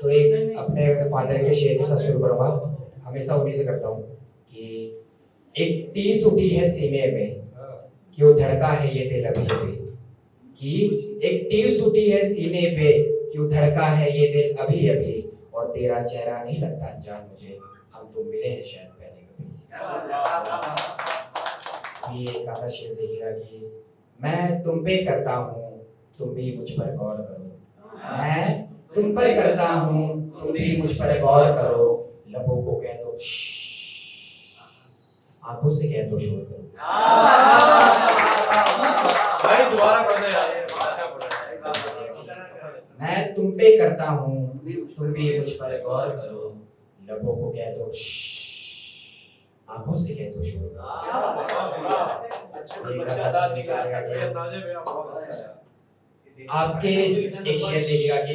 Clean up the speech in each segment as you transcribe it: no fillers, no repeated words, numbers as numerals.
तो एक अपने फादर के शेर के साथ शुरू करूंगा। हमेशा उन्हीं से करता हूँ कि एक टीस उठी है सीने में, क्यों धड़का है ये दिल अभी अभी। कि एक टीस उठी है सीने पे, क्यों धड़का है ये दिल अभी अभी। और तेरा चेहरा नहीं लगता अनजान मुझे, हम तो मिले हैं शायद पहले कभी। ये एक आधा शेर देखिएगा कि मैं तुम पे करता हूँ, तुम भी मुझ पर गौर करो। मैं तुम पर करता हूँ, तुम भी मुझ पर गौर करो। लबों को कह दो आंखों से कह दो शोर करो। भाई दोबारा पढ़ना यार। मैं तुम पे करता हूँ, तुम भी मुझ पर गौर करो। लबों को कह दो आंखों से कह दो शोर करो। आपके एक शेर देखिएगा कि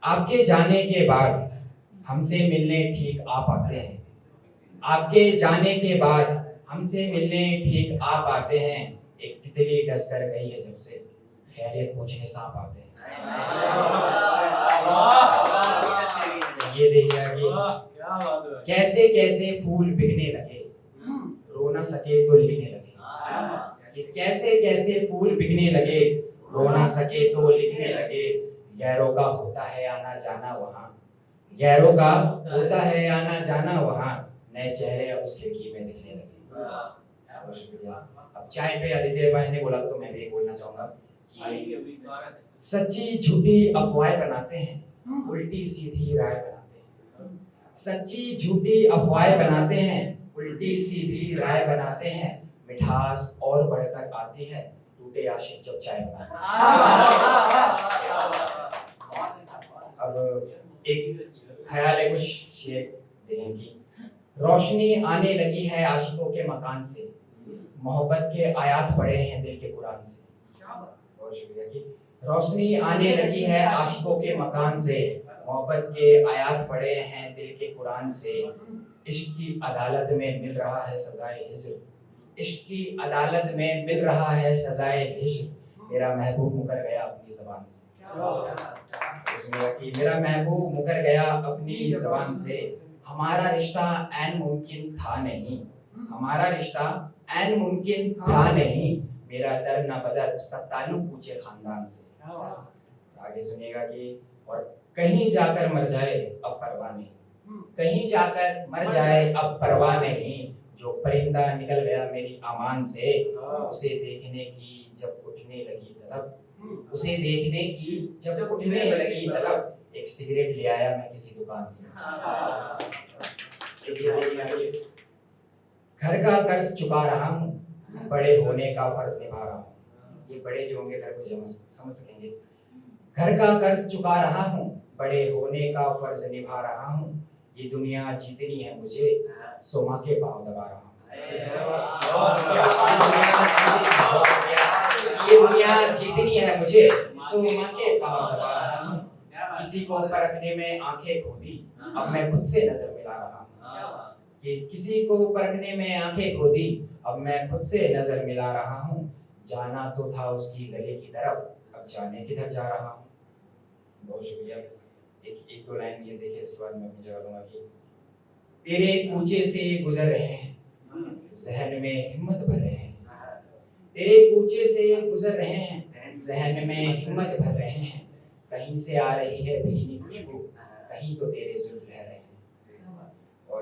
आपके जाने के बाद हमसे मिलने ठीक आप आते हैं। आपके जाने के बाद हमसे मिलने ठीक आप आते हैं। एक तितली डस कर गई है जब से, खैरियत पूछने सांप आते हैं। ये देखिएगा कि कैसे कैसे फूल बिकने लगे, रो ना सके तो लिखने लगे। कि कैसे कैसे फूल बिकने लगे, रो ना सके तो लिखने लगे। गैरों का होता है आना जाना वहाँ, गैरों का होता है आना जाना वहाँ। नए चेहरे अब उस खिड़की में दिखने लगे। बहुत शुक्रिया। अब चाय पे आदित्य भाई ने बोला तो मैं भी बोलना चाहूंगा कि सच्ची झूठी अफवाहें बनाते हैं, उल्टी सीधी राय बनाते हैं। सच्ची झूठी अफवाहें बनाते हैं, उल्टी सीधी राय बनाते हैं। मिठास और बढ़कर आती है, टूटे आशिक जब चाय बनाते हैं। अब एक ख्याल है कुछ शेर देखें कि रोशनी आने लगी है आशिकों के मकान से, मोहब्बत के आयात पढ़े हैं दिल के कुरान से। बहुत शुक्रिया कि रोशनी आने लगी है आशिकों के मकान से, मोहब्बत के आयात पढ़े हैं दिल के कुरान से। इश्क की अदालत में मिल रहा है सजाए हिज्र, इश्क की अदालत में मिल रहा है सजाए हिज्र। मेरा महबूब मुकर गया अपनी ज़बान से। इसमें कि मेरा महबूब मुकर गया अपनी ज़बान से। हमारा रिश्ता ऐन मुमकिन था नहीं, हमारा रिश्ता ऐन मुमकिन था नहीं। मेरा दर न बदर उसका ताल्लुक पूछे खानदान से। आगे सुनिएगा कि और कहीं जाकर मर जाए अब परवाह नहीं, कहीं जाकर मर जाए अब परवाह नहीं। जो परिंदा निकल गया मेरी अमान से, उसे देखने की जब उठने लगी तलब, उसे देखने की जब उठने लगी तलब। एक सिगरेट ले आया मैं किसी दुकान से। घर का कर्ज चुका रहा हूँ, बड़े होने का फर्ज निभा रहा हूँ। ये बड़े जो होंगे घर को समझ सकेंगे। घर का कर्ज चुका रहा हूँ, बड़े होने का फर्ज निभा रहा हूँ। ये दुनिया जीतनी है मुझे, सो माँ के पाँव दबा रहा हूँ। ये दुनिया जीतनी है मुझे, सो माँ के पाँव दबा रहा हूँ। किसी को परखने में आंखें खोदी, अब मैं खुद से नजर मिला रहा हूँ। कि किसी को परखने में आंखें खोदी, अब मैं खुद से नजर मिला रहा हूँ। जाना तो था उसकी गले की तरफ, अब जाने किधर जा रहा हूँ। बहुत शुक्रिया। एक दो लाइन ये देखिए, इसके बाद मैं अपनी जगह दूंगा कि तेरे कूचे से गुजर रहे हैं, जहन में हिम्मत भर रहे हैं। तेरे कूचे से गुजर रहे हैं, जहन में हिम्मत भर रहे हैं। कहीं से आ रही है भीनी खुशबू, कहीं तो तेरे जुल्फ लह रहे हैं। और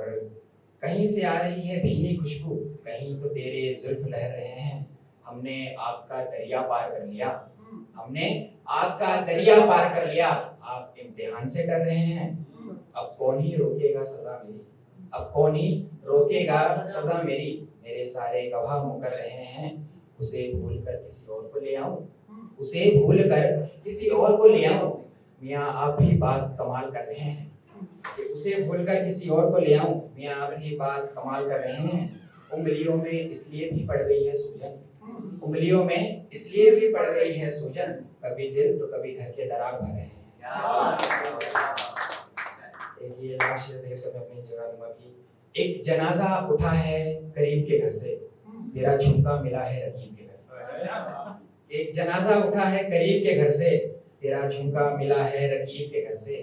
कहीं से आ रही है भीनी खुशबू, कहीं तो तेरे जुल्फ लह रहे हैं। हमने आग का दरिया पार कर लिया, हमने आग का दरिया पार कर लिया। आप इम्तिहान से डर रहे हैं, अब कौन ही रोकेगा सजा मेरी, अब कौन ही रोकेगा सजा मेरी। मेरे सारे गवाह मुकर रहे हैं, उसे भूल कर किसी और को ले आऊं, उसे भूल कर किसी और को ले आऊं। मियाँ आप भी बात कमाल कर रहे हैं, कि उसे भूल कर किसी और को ले आऊं। मियाँ आप भी बात कमाल कर रहे हैं। उंगलियों में इसलिए भी पड़ गई है सूजन, उंगलियों में इसलिए भी पड़ गई है सूजन। कभी दिल तो कभी घर के दरार भर रहे हैं। एक ये लास्ट शेर देखकर मैं अपनी जगह दूंगा कि एक जनाजा उठा है करीब के घर से, तेरा झुमका मिला है रकीब के घर से। एक जनाजा उठा है करीब के घर से, तेरा झुमका मिला है रकीब के घर से।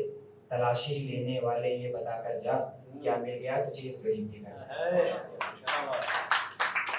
तलाशी लेने वाले ये बताकर जा क्या मिल गया तुझे इस गरीब के घर से। है, शाबाश।